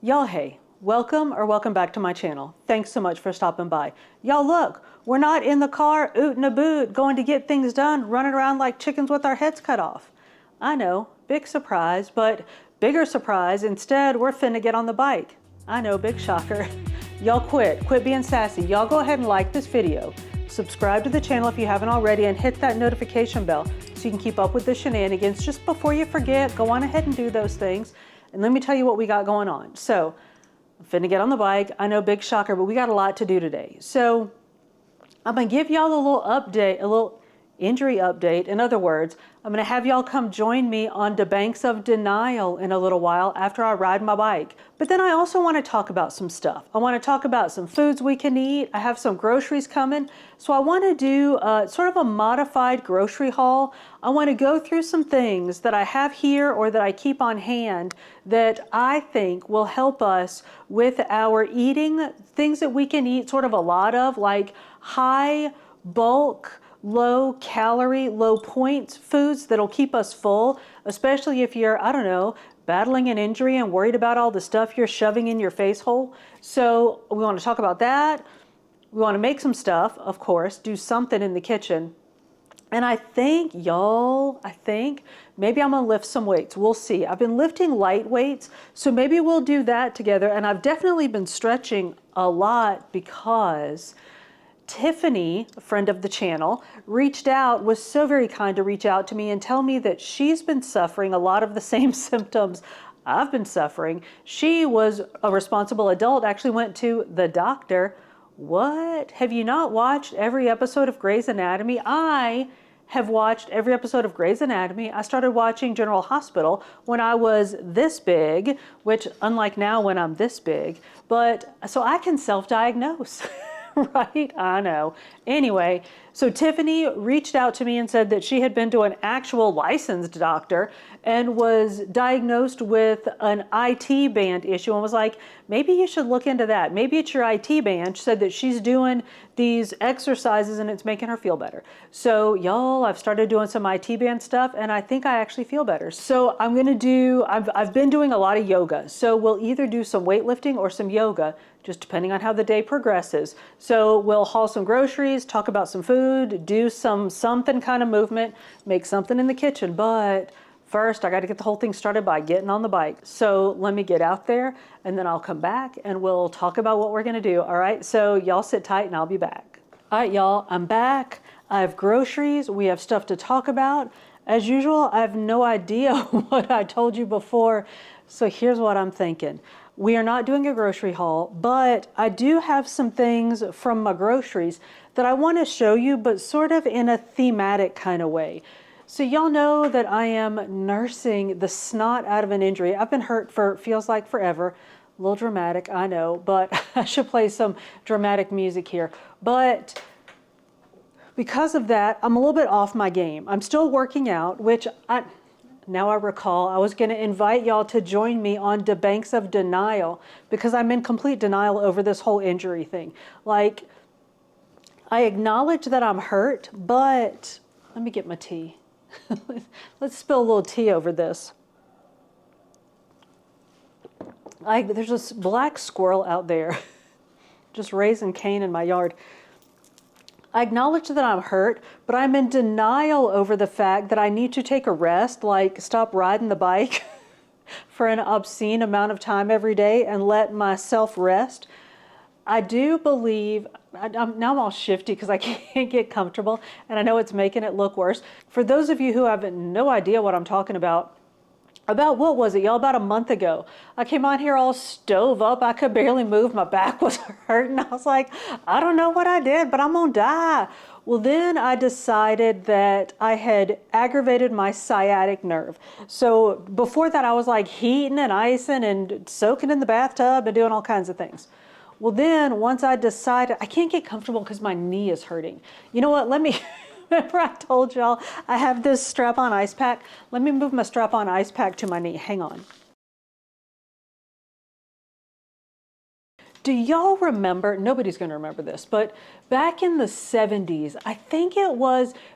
Y'all, hey, welcome back to my channel. Thanks so much for stopping by. Y'all, look, we're not in the car ootin' a boot going to get things done, running around like chickens with our heads cut off. I know, big surprise, but bigger surprise, instead we're finna get on the bike. I know, big shocker. Y'all quit being sassy. Y'all go ahead and like this video. Subscribe to the channel if you haven't already and hit that notification bell so you can keep up with the shenanigans. Just before you forget, go on ahead and do those things. And let me tell you what we got going on. So I'm finna get on the bike. I know, big shocker, but we got a lot to do today. So I'm gonna give y'all a little update, a little injury update. In other words, I'm gonna have y'all come join me on the banks of denial in a little while after I ride my bike. But then I also wanna talk about some stuff. I wanna talk about some foods we can eat. I have some groceries coming. So I wanna do sort of a modified grocery haul. I wanna go through some things that I have here or that I keep on hand that I think will help us with our eating, things that we can eat sort of a lot of, like high bulk, low calorie, low points foods that'll keep us full, especially if you're, I don't know, battling an injury and worried about all the stuff you're shoving in your face hole. So we want to talk about that. We want to make some stuff, of course, do something in the kitchen. And I think, y'all, maybe I'm gonna lift some weights. We'll see. I've been lifting light weights, so maybe we'll do that together. And I've definitely been stretching a lot because Tiffany, a friend of the channel, was so very kind to reach out to me and tell me that she's been suffering a lot of the same symptoms I've been suffering. She was a responsible adult, actually went to the doctor. What? Have you not watched every episode of Grey's Anatomy? I have watched every episode of Grey's Anatomy. I started watching General Hospital when I was this big, which unlike now when I'm this big, but so I can self-diagnose. Right? I know. Anyway, so Tiffany reached out to me and said that she had been to an actual licensed doctor and was diagnosed with an IT band issue and was like, maybe you should look into that. Maybe it's your IT band. She said that she's doing these exercises and it's making her feel better. So y'all, I've started doing some IT band stuff and I think I actually feel better. So I'm going to do, I've been doing a lot of yoga. So we'll either do some weightlifting or some yoga, just depending on how the day progresses. So we'll haul some groceries, talk about some food, do something kind of movement, make something in the kitchen. But first, I got to get the whole thing started by getting on the bike. So let me get out there and then I'll come back and we'll talk about what we're going to do. All right. So y'all sit tight and I'll be back. All right, y'all, I'm back. I have groceries. We have stuff to talk about. As usual, I have no idea what I told you before. So here's what I'm thinking. We are not doing a grocery haul, but I do have some things from my groceries that I want to show you, but sort of in a thematic kind of way. So y'all know that I am nursing the snot out of an injury. I've been hurt for, feels like forever. A little dramatic, I know, but I should play some dramatic music here. But because of that, I'm a little bit off my game. I'm still working out, which now I recall I was going to invite y'all to join me on the banks of denial because I'm in complete denial over this whole injury thing. Like, I acknowledge that I'm hurt, but let me get my tea. Let's spill a little tea over this. There's this black squirrel out there just raising Cain in my yard. I acknowledge that I'm hurt, but I'm in denial over the fact that I need to take a rest, like stop riding the bike for an obscene amount of time every day and let myself rest. I do believe, now I'm all shifty because I can't get comfortable and I know it's making it look worse. For those of you who have no idea what I'm talking about what was it, y'all? About a month ago, I came on here all stove up. I could barely move. My back was hurting. I was like, I don't know what I did, but I'm gonna die. Well, then I decided that I had aggravated my sciatic nerve. So before that, I was like heating and icing and soaking in the bathtub and doing all kinds of things. Well, then once I decided, I can't get comfortable because my knee is hurting. You know what? Remember I told y'all I have this strap-on ice pack? Let me move my strap-on ice pack to my knee. Hang on. Do y'all remember, nobody's going to remember this, but back in the 70s, I think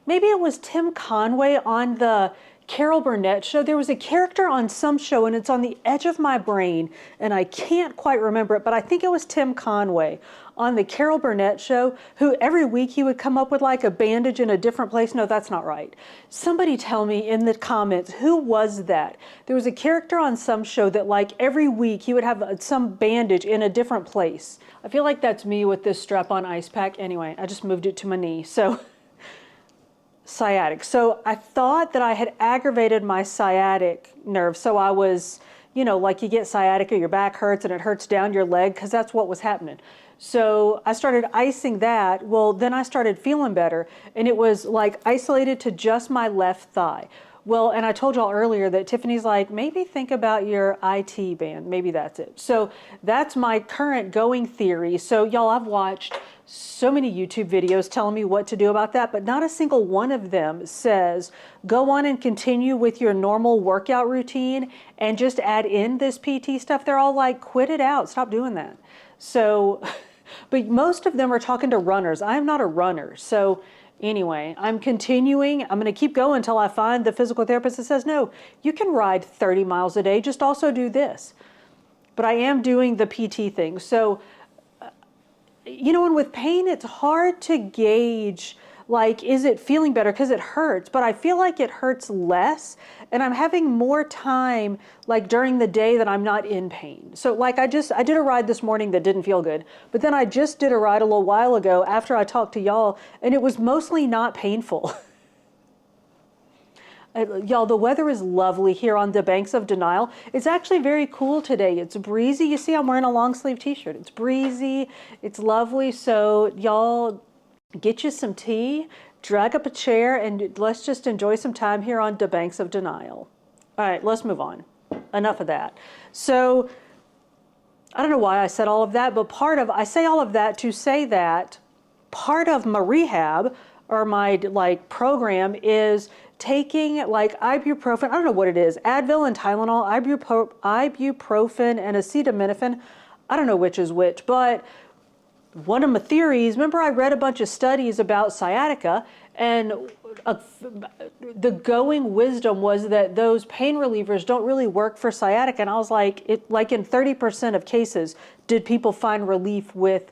maybe it was Tim Conway on the Carol Burnett show. There was a character on some show, and it's on the edge of my brain, and I can't quite remember it, but I think it was Tim Conway on the Carol Burnett show, who every week he would come up with like a bandage in a different place. No, that's not right. Somebody tell me in the comments, who was that? There was a character on some show that like every week he would have some bandage in a different place. I feel like that's me with this strap-on ice pack. Anyway, I just moved it to my knee. So sciatic. So I thought that I had aggravated my sciatic nerve. So I was, you know, like you get sciatica, your back hurts and it hurts down your leg, because that's what was happening. So I started icing that. Well, then I started feeling better, and it was like isolated to just my left thigh. Well, and I told y'all earlier that Tiffany's like, maybe think about your IT band. Maybe that's it. So that's my current going theory. So y'all, I've watched so many YouTube videos telling me what to do about that, but not a single one of them says, go on and continue with your normal workout routine and just add in this PT stuff. They're all like, quit it out. Stop doing that. So, but most of them are talking to runners. I'm not a runner. So anyway, I'm continuing. I'm going to keep going until I find the physical therapist that says, no, you can ride 30 miles a day. Just also do this. But I am doing the PT thing. So, you know, and with pain, it's hard to gauge, like, is it feeling better? Because it hurts, but I feel like it hurts less, and I'm having more time, like, during the day that I'm not in pain. So, like, I did a ride this morning that didn't feel good, but then I just did a ride a little while ago after I talked to y'all, and it was mostly not painful. Y'all, the weather is lovely here on the banks of Denial. It's actually very cool today. It's breezy. You see, I'm wearing a long sleeve t-shirt. It's breezy. It's lovely. So y'all, get you some tea, drag up a chair, and let's just enjoy some time here on the banks of Denial. All right, let's move on. Enough of that. So I don't know why I said all of that, but I say all of that to say that part of my rehab or my like program is taking like ibuprofen, I don't know what it is, Advil and Tylenol, ibuprofen and acetaminophen. I don't know which is which, but one of my theories, remember I read a bunch of studies about sciatica, and the going wisdom was that those pain relievers don't really work for sciatica. And I was like, like in 30% of cases, did people find relief with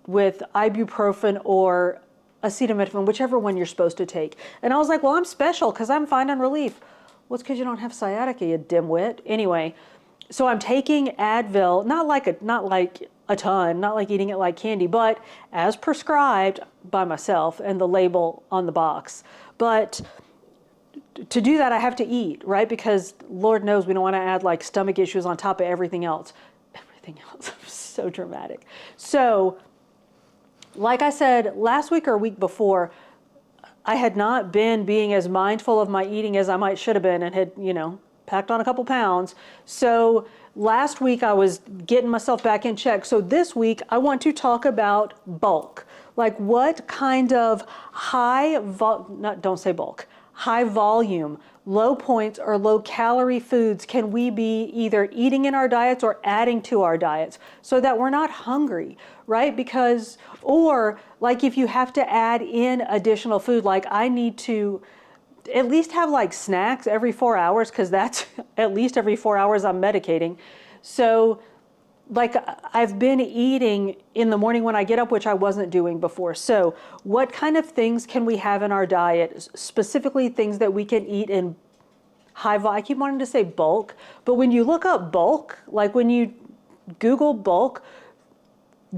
ibuprofen or acetaminophen, whichever one you're supposed to take. And I was like, well, I'm special because I'm finding relief. Well, it's because you don't have sciatica, you dimwit. Anyway, so I'm taking Advil, not like a ton, not like eating it like candy, but as prescribed by myself and the label on the box. But to do that, I have to eat, right? Because Lord knows we don't want to add like stomach issues on top of everything else. Everything else, so dramatic. So, like I said, last week or week before, I had not been being as mindful of my eating as I might should have been, and had, you know, packed on a couple pounds. So last week I was getting myself back in check. So this week I want to talk about bulk. Like what kind of high volume, low points or low calorie foods can we be either eating in our diets or adding to our diets so that we're not hungry, right? Because, or like if you have to add in additional food, like I need to at least have like snacks every 4 hours, because that's at least every 4 hours I'm medicating. So like I've been eating in the morning when I get up, which I wasn't doing before. So what kind of things can we have in our diet, specifically things that we can eat in high volume? I keep wanting to say bulk, but when you look up bulk, like when you Google bulk,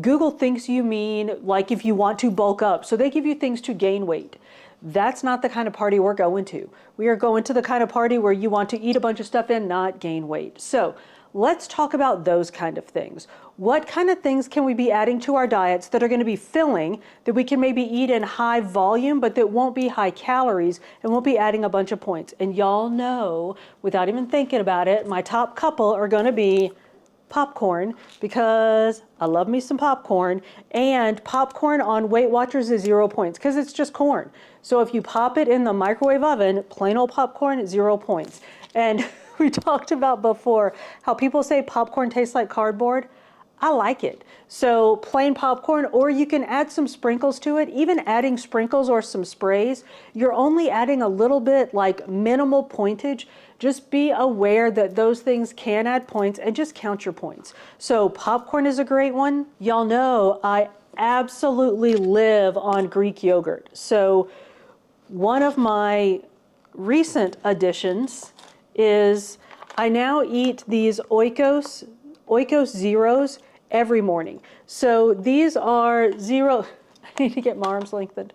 Google thinks you mean like if you want to bulk up. So they give you things to gain weight. That's not the kind of party we're going to. We are going to the kind of party where you want to eat a bunch of stuff and not gain weight. So let's talk about those kind of things. What kind of things can we be adding to our diets that are going to be filling, that we can maybe eat in high volume, but that won't be high calories and won't be adding a bunch of points? And y'all know, without even thinking about it, my top couple are going to be popcorn, because I love me some popcorn, and popcorn on Weight Watchers is 0 points because it's just corn. So if you pop it in the microwave oven, plain old popcorn, 0 points. And we talked about before how people say popcorn tastes like cardboard. I like it. So plain popcorn, or you can add some sprinkles to it. Even adding sprinkles or some sprays, you're only adding a little bit, like minimal pointage. Just be aware that those things can add points, and just count your points. So popcorn is a great one. Y'all know I absolutely live on Greek yogurt. So one of my recent additions is I now eat these Oikos Zeros every morning. So these are zero, I need to get my arms lengthened.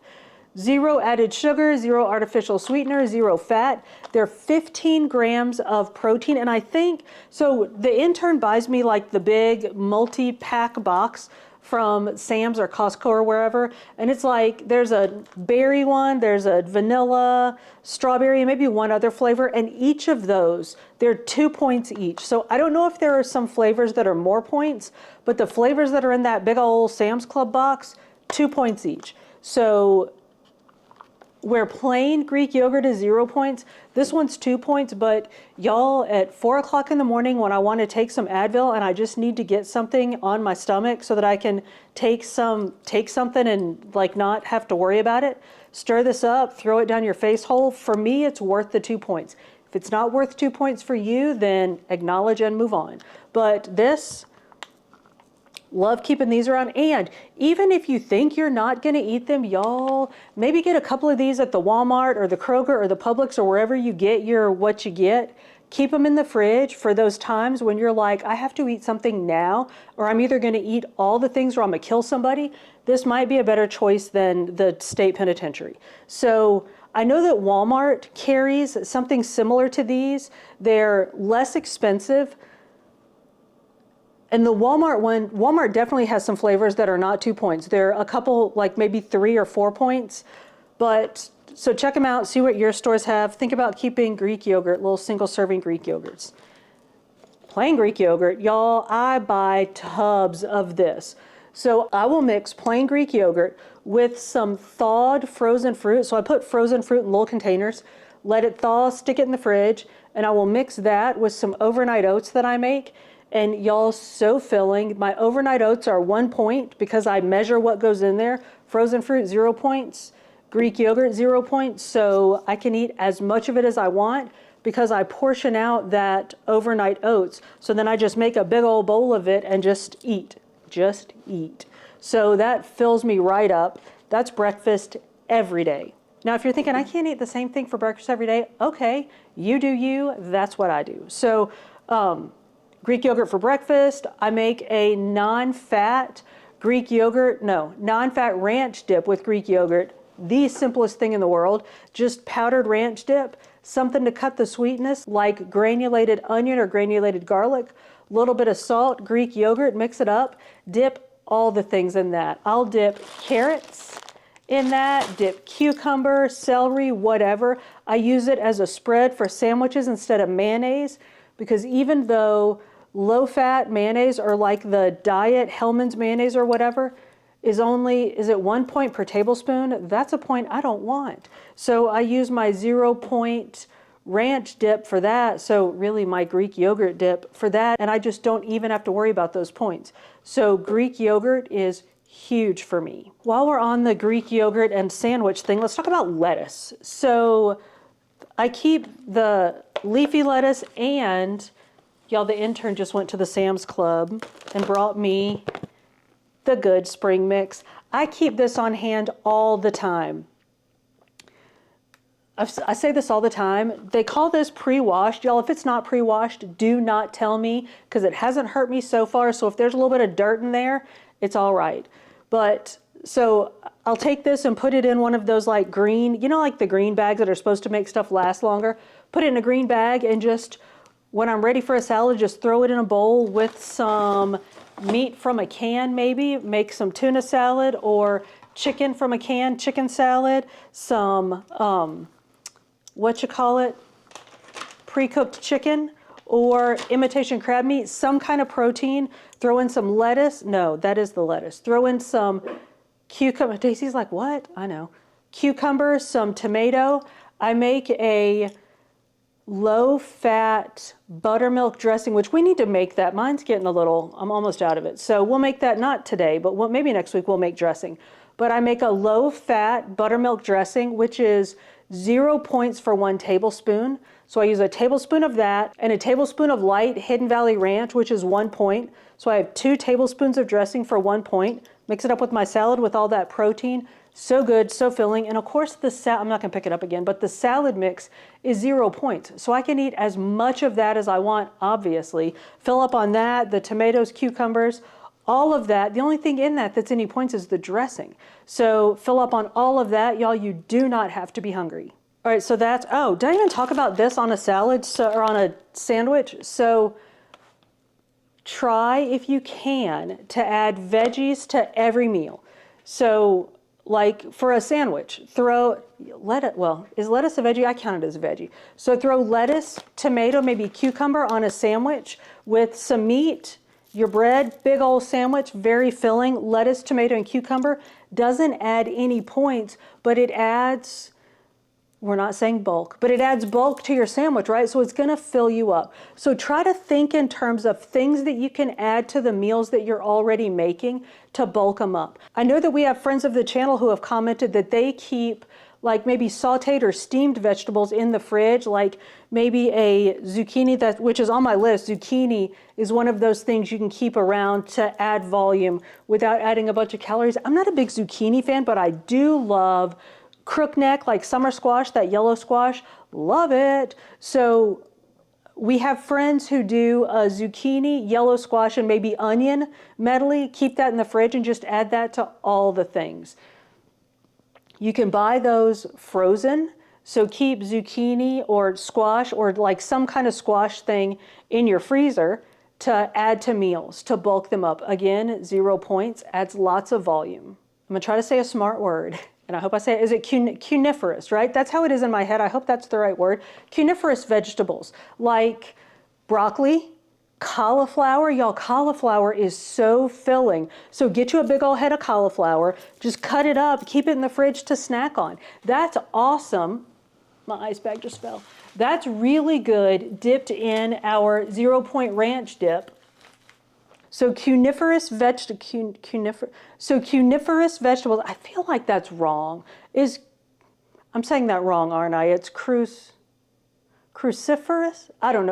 Zero added sugar, zero artificial sweetener, zero fat. They're 15 grams of protein. And I think, so the intern buys me like the big multi-pack box from Sam's or Costco or wherever. And it's like, there's a berry one, there's a vanilla, strawberry, and maybe one other flavor. And each of those, they're 2 points each. So I don't know if there are some flavors that are more points, but the flavors that are in that big old Sam's Club box, 2 points each. So where plain Greek yogurt is 0 points, this one's 2 points, but y'all, at 4 o'clock in the morning when I want to take some Advil and I just need to get something on my stomach so that I can take something and like not have to worry about it, stir this up, throw it down your face hole. For me, it's worth the 2 points. If it's not worth 2 points for you, then acknowledge and move on. But this, love keeping these around. And even if you think you're not going to eat them, y'all, maybe get a couple of these at the Walmart or the Kroger or the Publix or wherever you get your what you get. Keep them in the fridge for those times when you're like, I have to eat something now, or I'm either going to eat all the things or I'm going to kill somebody. This might be a better choice than the state penitentiary. So I know that Walmart carries something similar to these. They're less expensive. And the Walmart one, Walmart definitely has some flavors that are not 2 points. They're a couple, like maybe 3 or 4 points. But so check them out, see what your stores have. Think about keeping Greek yogurt, little single serving Greek yogurts. Plain Greek yogurt, y'all, I buy tubs of this. So I will mix plain Greek yogurt with some thawed frozen fruit. So I put frozen fruit in little containers, let it thaw, stick it in the fridge, and I will mix that with some overnight oats that I make. And y'all, so filling. My overnight oats are 1 point because I measure what goes in there. Frozen fruit, 0 points. Greek yogurt, 0 points. So I can eat as much of it as I want because I portion out that overnight oats. So then I just make a big old bowl of it and just eat. Just eat. So that fills me right up. That's breakfast every day. Now, if you're thinking, I can't eat the same thing for breakfast every day, okay, you do you. That's what I do. So, Greek yogurt for breakfast. I make a non-fat ranch dip with Greek yogurt. The simplest thing in the world. Just powdered ranch dip, something to cut the sweetness like granulated onion or granulated garlic, a little bit of salt, Greek yogurt, mix it up, dip all the things in that. I'll dip carrots in that, dip cucumber, celery, whatever. I use it as a spread for sandwiches instead of mayonnaise, because even though low-fat mayonnaise or like the diet Hellmann's mayonnaise or whatever is it 1 point per tablespoon? That's a point I don't want. So I use my 0 point ranch dip for that. So really my Greek yogurt dip for that. And I just don't even have to worry about those points. So Greek yogurt is huge for me. While we're on the Greek yogurt and sandwich thing, let's talk about lettuce. So I keep the leafy lettuce, and y'all, the intern just went to the Sam's Club and brought me the good spring mix. I keep this on hand all the time. I say this all the time. They call this pre-washed. Y'all, if it's not pre-washed, do not tell me, because it hasn't hurt me so far. So if there's a little bit of dirt in there, it's all right. But so I'll take this and put it in one of those like green, you know, like the green bags that are supposed to make stuff last longer. Put it in a green bag and just, when I'm ready for a salad, just throw it in a bowl with some meat from a can maybe. Make some tuna salad or chicken from a can, chicken salad, some, pre-cooked chicken or imitation crab meat, some kind of protein. Throw in some lettuce. No, that is the lettuce. Throw in some cucumber. Daisy's like, what? I know. Cucumber, some tomato. I make a low-fat buttermilk dressing, which we need to make that. Mine's getting a little, I'm almost out of it. So we'll make that not today, but maybe next week we'll make dressing. But I make a low-fat buttermilk dressing, which is 0 points for 1 tablespoon. So I use a tablespoon of that and a tablespoon of light Hidden Valley Ranch, which is 1 point. So I have 2 tablespoons of dressing for 1 point. Mix it up with my salad with all that protein. So good, so filling. And of course I'm not gonna pick it up again, but the salad mix is 0 points. So I can eat as much of that as I want, obviously. Fill up on that, the tomatoes, cucumbers, all of that. The only thing in that that's any points is the dressing. So fill up on all of that. Y'all, you do not have to be hungry. All right, so that's, oh, did I even talk about this on a salad or on a sandwich? So try, if you can, to add veggies to every meal. So like for a sandwich, throw lettuce, well, is lettuce a veggie? I count it as a veggie. So throw lettuce, tomato, maybe cucumber on a sandwich with some meat, your bread, big old sandwich, very filling, lettuce, tomato, and cucumber. Doesn't add any points, but it adds, we're not saying bulk, but it adds bulk to your sandwich, right? So it's gonna fill you up. So try to think in terms of things that you can add to the meals that you're already making to bulk them up. I know that we have friends of the channel who have commented that they keep like maybe sauteed or steamed vegetables in the fridge, like maybe a zucchini, which is on my list. Zucchini is one of those things you can keep around to add volume without adding a bunch of calories. I'm not a big zucchini fan, but I do love crookneck, like summer squash, that yellow squash, love it. So we have friends who do a zucchini, yellow squash, and maybe onion medley. Keep that in the fridge and just add that to all the things. You can buy those frozen, so keep zucchini or squash or like some kind of squash thing in your freezer to add to meals, to bulk them up. Again, 0 points, adds lots of volume. I'm gonna try to say a smart word, and I hope I say it. Is it cuniferous, right? That's how it is in my head. I hope that's the right word. Cuniferous vegetables like broccoli, cauliflower. Y'all, cauliflower is so filling. So get you a big old head of cauliflower, just cut it up, keep it in the fridge to snack on. That's awesome. My ice bag just fell. That's really good dipped in our 0 point ranch dip. So cuniferous vegetables, I feel like that's wrong. I'm saying that wrong, aren't I? It's cruciferous? I don't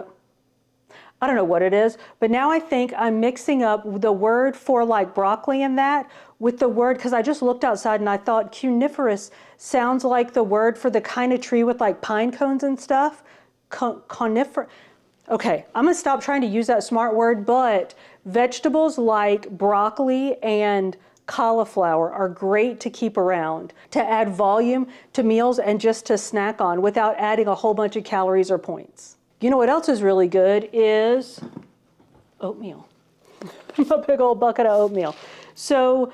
know what it is, but now I think I'm mixing up the word for like broccoli and that with the word, because I just looked outside and I thought cuniferous sounds like the word for the kind of tree with like pine cones and stuff. Conifer. Okay, I'm gonna stop trying to use that smart word, but vegetables like broccoli and cauliflower are great to keep around, to add volume to meals and just to snack on without adding a whole bunch of calories or points. You know what else is really good is oatmeal. A big old bucket of oatmeal. So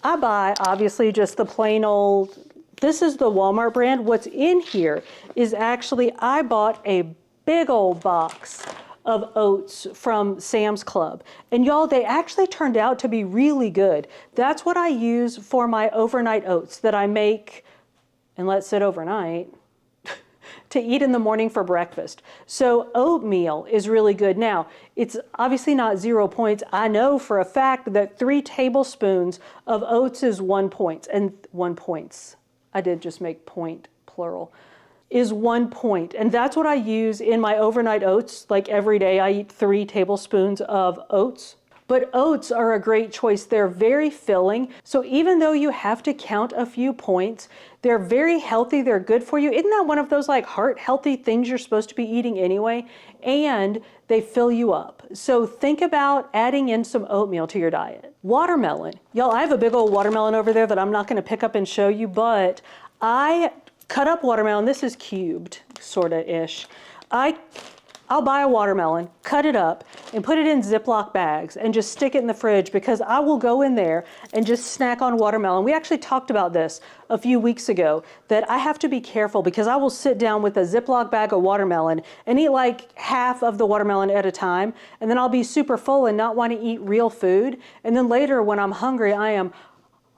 I buy obviously just the plain old, this is the Walmart brand. What's in here is actually, I bought a big old box of oats from Sam's Club. And y'all, they actually turned out to be really good. That's what I use for my overnight oats that I make and let sit overnight to eat in the morning for breakfast. So oatmeal is really good. Now, it's obviously not 0 points. I know for a fact that 3 tablespoons of oats is 1 point, and 1 points. I did just make point plural, is 1 point. And that's what I use in my overnight oats. Like every day I eat 3 tablespoons of oats. But oats are a great choice. They're very filling. So even though you have to count a few points, they're very healthy. They're good for you. Isn't that one of those like heart healthy things you're supposed to be eating anyway? And they fill you up. So think about adding in some oatmeal to your diet. Watermelon. Y'all, I have a big old watermelon over there that I'm not gonna pick up and show you, but I cut up watermelon. This is cubed, sorta-ish. I'll buy a watermelon, cut it up, and put it in Ziploc bags and just stick it in the fridge because I will go in there and just snack on watermelon. We actually talked about this a few weeks ago, that I have to be careful because I will sit down with a Ziploc bag of watermelon and eat like half of the watermelon at a time, and then I'll be super full and not want to eat real food. And then later when I'm hungry, I am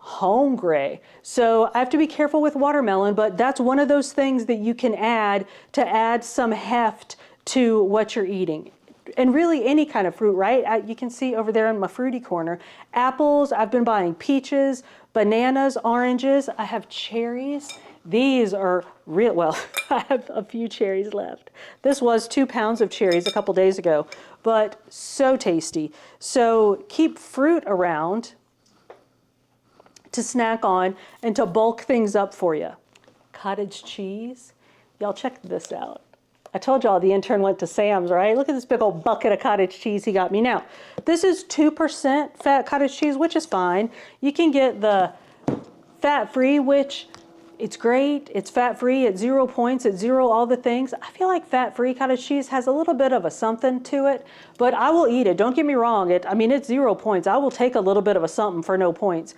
hungry. So I have to be careful with watermelon, but that's one of those things that you can add to add some heft to what you're eating. And really any kind of fruit, right? You can see over there in my fruity corner, apples, I've been buying peaches, bananas, oranges, I have cherries. These are real, well, I have a few cherries left. This was 2 pounds of cherries a couple days ago, but so tasty. So keep fruit around to snack on and to bulk things up for you. Cottage cheese, y'all check this out. I told y'all the intern went to Sam's, right? Look at this big old bucket of cottage cheese he got me. Now, this is 2% fat cottage cheese, which is fine. You can get the fat-free, which it's great. It's fat-free at 0 points, at 0 all the things. I feel like fat-free cottage cheese has a little bit of a something to it, but I will eat it. Don't get me wrong. I mean, it's 0 points. I will take a little bit of a something for no points.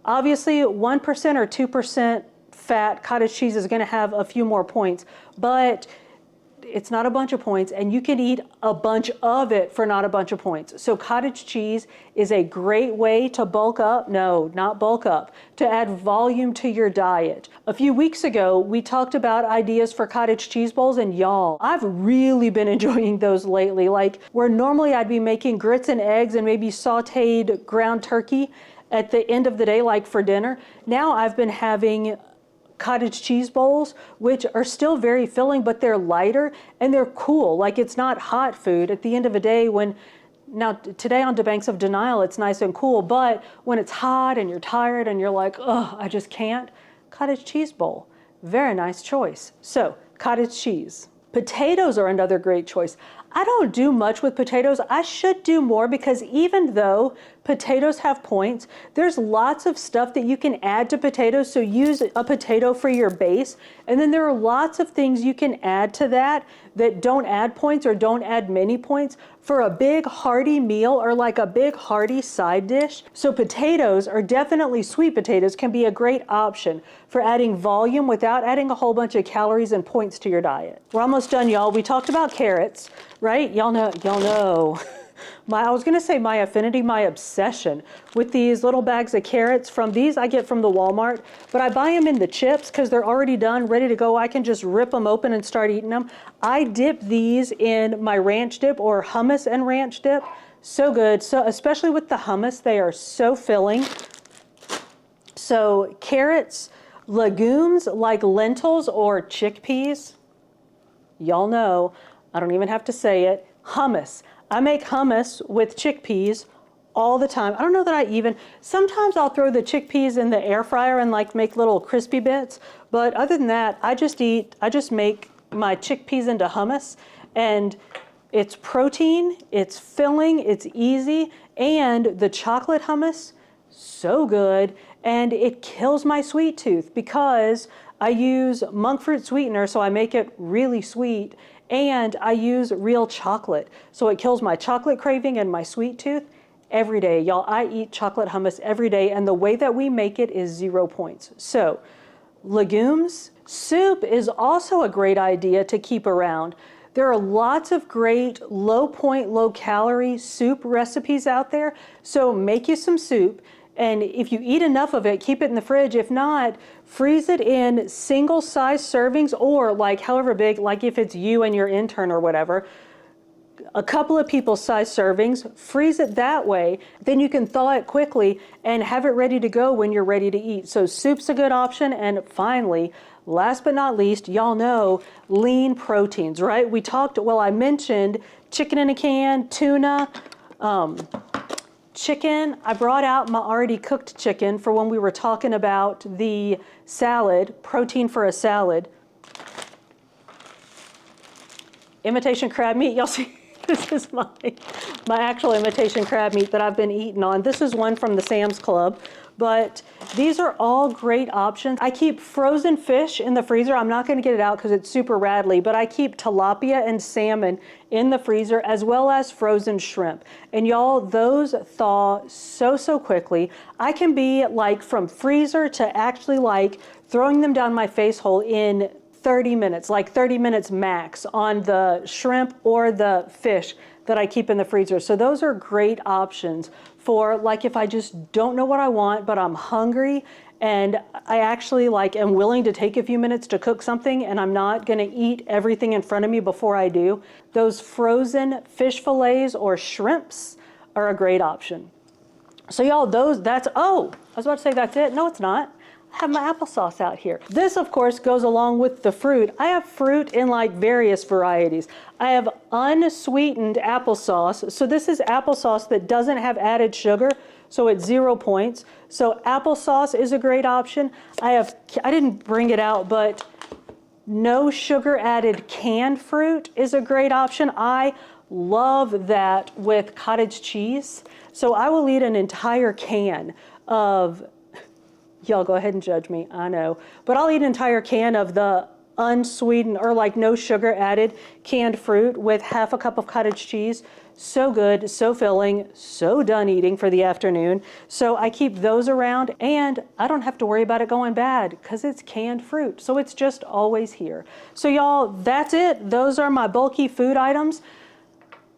Obviously, 1% or 2% fat cottage cheese is going to have a few more points, but it's not a bunch of points, and you can eat a bunch of it for not a bunch of points. So cottage cheese is a great way to bulk up, no, not bulk up, to add volume to your diet. A few weeks ago, we talked about ideas for cottage cheese bowls, and y'all, I've really been enjoying those lately. Like, where normally I'd be making grits and eggs and maybe sauteed ground turkey at the end of the day, like for dinner, now I've been having cottage cheese bowls, which are still very filling, but they're lighter and they're cool. Like, it's not hot food at the end of the day when, now today on the Banks of Denial, it's nice and cool, but when it's hot and you're tired and you're like, oh, I just can't, cottage cheese bowl, very nice choice. So cottage cheese. Potatoes are another great choice. I don't do much with potatoes. I should do more because even though potatoes have points, there's lots of stuff that you can add to potatoes. So use a potato for your base. And then there are lots of things you can add to that that don't add points or don't add many points for a big hearty meal or like a big hearty side dish. So potatoes, are definitely sweet potatoes, can be a great option for adding volume without adding a whole bunch of calories and points to your diet. We're almost done, y'all. We talked about carrots, right? Y'all know. I was gonna say my affinity, my obsession with these little bags of carrots. From these I get from the Walmart, but I buy them in the chips because they're already done, ready to go. I can just rip them open and start eating them. I dip these in my ranch dip or hummus and ranch dip. So good, so especially with the hummus, they are so filling. So carrots, legumes like lentils or chickpeas, y'all know, I don't even have to say it, hummus. I make hummus with chickpeas all the time. I don't know that I even, sometimes I'll throw the chickpeas in the air fryer and like make little crispy bits, but other than that, I just make my chickpeas into hummus, and it's protein, it's filling, it's easy, and the chocolate hummus, so good, and it kills my sweet tooth because I use monk fruit sweetener, so I make it really sweet, and I use real chocolate. So it kills my chocolate craving and my sweet tooth every day. Y'all, I eat chocolate hummus every day, and the way that we make it is 0 points. So legumes, soup is also a great idea to keep around. There are lots of great low point, low calorie soup recipes out there. So make you some soup. And if you eat enough of it, keep it in the fridge. If not, freeze it in single size servings, or like however big, like if it's you and your intern or whatever, a couple of people's size servings, freeze it that way. Then you can thaw it quickly and have it ready to go when you're ready to eat. So soup's a good option. And finally, last but not least, y'all know lean proteins, right? I mentioned chicken in a can, tuna, chicken. I brought out my already cooked chicken for when we were talking about the salad, protein for a salad. Imitation crab meat, y'all see, this is my actual imitation crab meat that I've been eating on. This is one from the Sam's Club, but these are all great options. I keep frozen fish in the freezer. I'm not gonna get it out because it's super rattly, but I keep tilapia and salmon in the freezer, as well as frozen shrimp. And y'all, those thaw so quickly. I can be like from freezer to actually like throwing them down my face hole in 30 minutes, like 30 minutes max on the shrimp or the fish. that I keep in the freezer. So those are great options for like if I just don't know what I want, but I'm hungry and I actually like am willing to take a few minutes to cook something and I'm not gonna eat everything in front of me before I do. Those frozen fish fillets or shrimps are a great option. So y'all, oh, I was about to say that's it. No, it's not. I have my applesauce out here. This, of course, goes along with the fruit. I have fruit in like various varieties. I have unsweetened applesauce. So this is applesauce that doesn't have added sugar, so it's 0 points. So applesauce is a great option. I didn't bring it out, but no sugar added canned fruit is a great option. I love that with cottage cheese. So I will eat an entire can of, y'all go ahead and judge me, I know. But I'll eat an entire can of the unsweetened or like no sugar added canned fruit with half a cup of cottage cheese. So good, so filling, so done eating for the afternoon. So I keep those around and I don't have to worry about it going bad because it's canned fruit. So it's just always here. So y'all, that's it. Those are my bulky food items.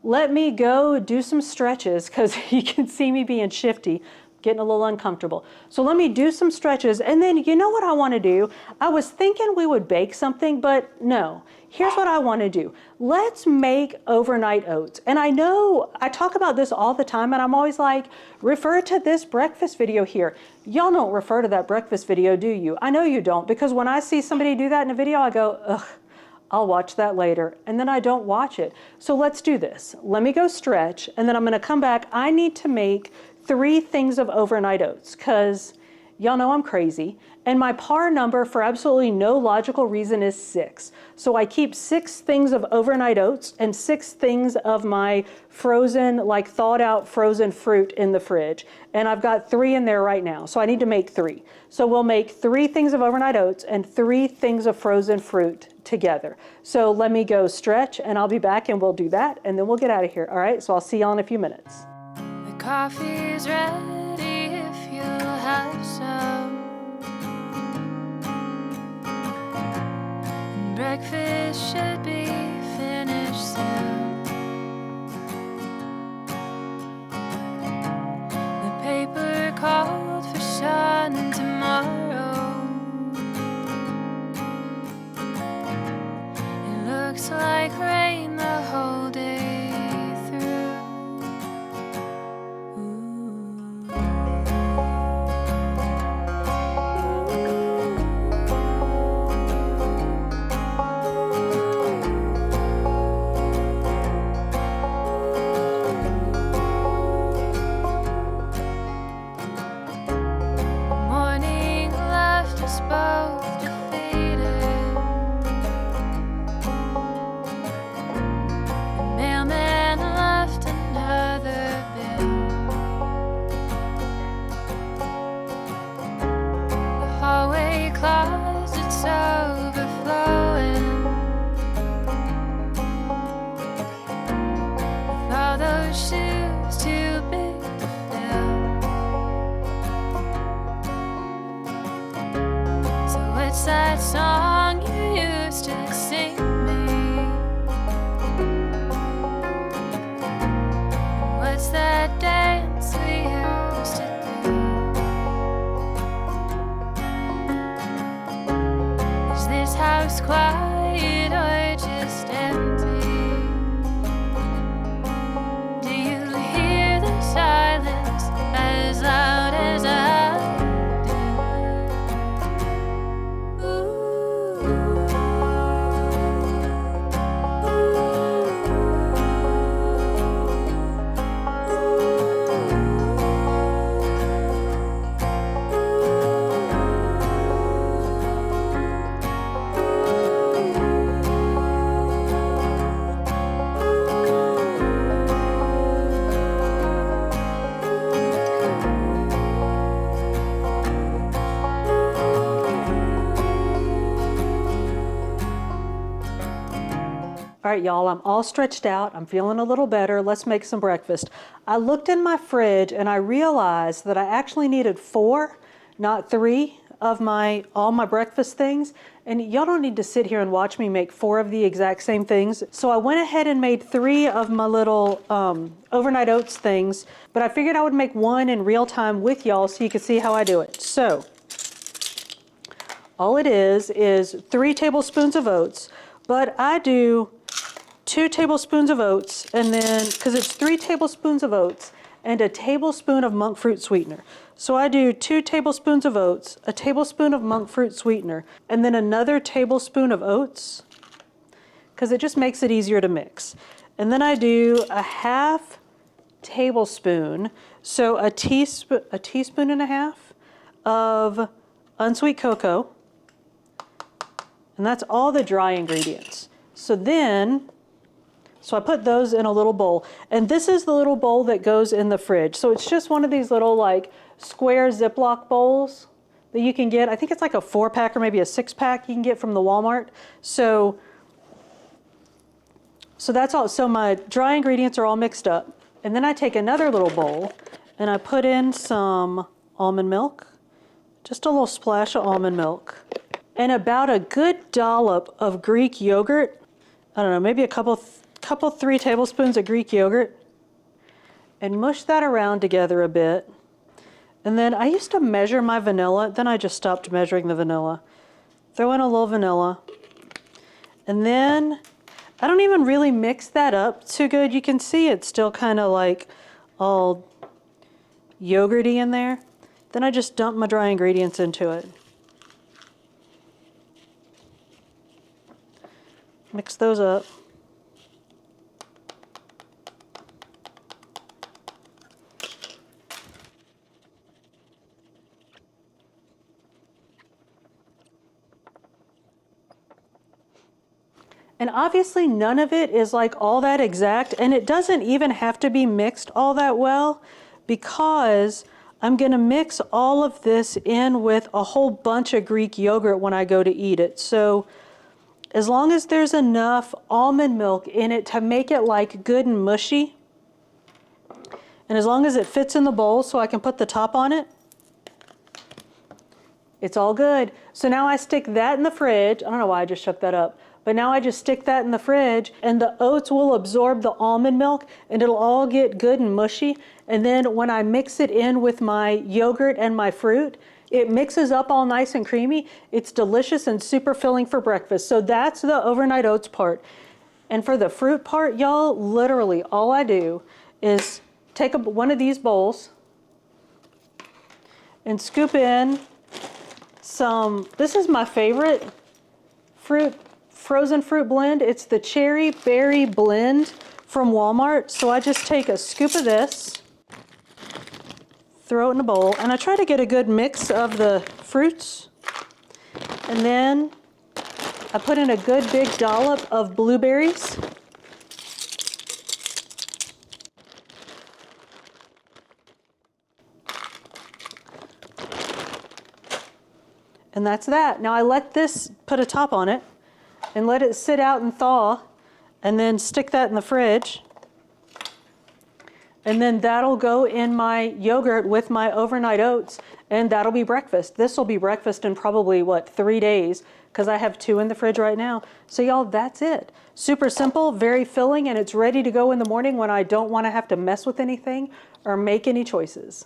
Let me go do some stretches because you can see me being shifty, getting a little uncomfortable. So let me do some stretches and then you know what I want to do? I was thinking we would bake something, but no. Here's what I want to do. Let's make overnight oats. And I know I talk about this all the time and I'm always like, refer to this breakfast video here. Y'all don't refer to that breakfast video, do you? I know you don't, because when I see somebody do that in a video, I go, ugh. I'll watch that later, and then I don't watch it. So let's do this. Let me go stretch, and then I'm gonna come back. I need to make 3 things of overnight oats, because y'all know I'm crazy, and my par number for absolutely no logical reason is 6. So I keep 6 things of overnight oats and 6 things of my frozen, like thawed out frozen fruit in the fridge. And I've got 3 in there right now, so I need to make 3. So we'll make 3 things of overnight oats and 3 things of frozen fruit together. So let me go stretch and I'll be back and we'll do that and then we'll get out of here. All right, so I'll see y'all in a few minutes. The coffee's ready if you'll have some. And breakfast should be finished soon. The paper called for sun tomorrow. Looks like rain the whole day through. Morning left us both defeated. Mailman left another bill. The hallway closet's overflowing with all those shoes too big to fill. So what's that song you used to sing me? What's that dance we used to do? Is this house quiet or just empty? Do you hear the silence as loud as I do? Ooh. All right, y'all, I'm all stretched out. I'm feeling a little better. Let's make some breakfast. I looked in my fridge and I realized that I actually needed 4, not 3, of all my breakfast things, and y'all don't need to sit here and watch me make 4 of the exact same things. So I went ahead and made 3 of my little overnight oats things, but I figured I would make 1 in real time with y'all so you could see how I do it. So all it is 3 tablespoons of oats, but I do 2 tablespoons of oats, and then, because it's 3 tablespoons of oats and a tablespoon of monk fruit sweetener. So I do 2 tablespoons of oats, a tablespoon of monk fruit sweetener, and then another tablespoon of oats, because it just makes it easier to mix. And then I do a half tablespoon, so a teaspoon and a half of unsweet cocoa, and that's all the dry ingredients. So I put those in a little bowl, and this is the little bowl that goes in the fridge. So it's just one of these little like square Ziploc bowls that you can get. I think it's like a 4-pack or maybe a 6-pack you can get from the Walmart. So that's all. So my dry ingredients are all mixed up. And then I take another little bowl and I put in some almond milk, just a little splash of almond milk, and about a good dollop of Greek yogurt. I don't know, maybe a couple 3 tablespoons of Greek yogurt, and mush that around together a bit. And then I used to measure my vanilla, then I just stopped measuring the vanilla. Throw in a little vanilla. And then I don't even really mix that up too good. You can see it's still kind of like all yogurty in there. Then I just dump my dry ingredients into it. Mix those up. And obviously none of it is like all that exact, and it doesn't even have to be mixed all that well, because I'm gonna mix all of this in with a whole bunch of Greek yogurt when I go to eat it. So as long as there's enough almond milk in it to make it like good and mushy, and as long as it fits in the bowl so I can put the top on it, it's all good. So now I stick that in the fridge. I don't know why I just shook that up. But now I just stick that in the fridge, and the oats will absorb the almond milk, and it'll all get good and mushy. And then when I mix it in with my yogurt and my fruit, it mixes up all nice and creamy. It's delicious and super filling for breakfast. So that's the overnight oats part. And for the fruit part, y'all, literally all I do is take one of these bowls and scoop in some, this is my favorite frozen fruit blend. It's the cherry berry blend from Walmart. So I just take a scoop of this, throw it in a bowl, and I try to get a good mix of the fruits. And then I put in a good big dollop of blueberries. And that's that. Now I let this, put a top on it, and let it sit out and thaw, and then stick that in the fridge. And then that'll go in my yogurt with my overnight oats, and that'll be breakfast. This will be breakfast in probably, 3 days, because I have 2 in the fridge right now. So y'all, that's it. Super simple, very filling, and it's ready to go in the morning when I don't want to have to mess with anything or make any choices.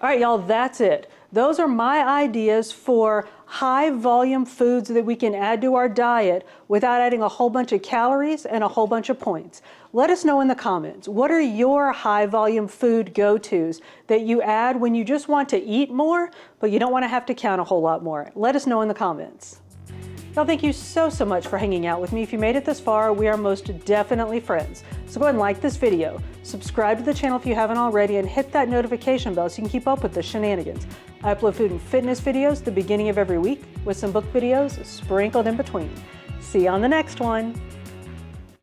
All right, y'all, that's it. Those are my ideas for high volume foods that we can add to our diet without adding a whole bunch of calories and a whole bunch of points. Let us know in the comments, what are your high volume food go-tos that you add when you just want to eat more, but you don't want to have to count a whole lot more? Let us know in the comments. Y'all, thank you so much for hanging out with me. If you made it this far, we are most definitely friends. So go ahead and like this video, subscribe to the channel if you haven't already, and hit that notification bell so you can keep up with the shenanigans. I upload food and fitness videos at the beginning of every week with some book videos sprinkled in between. See you on the next one.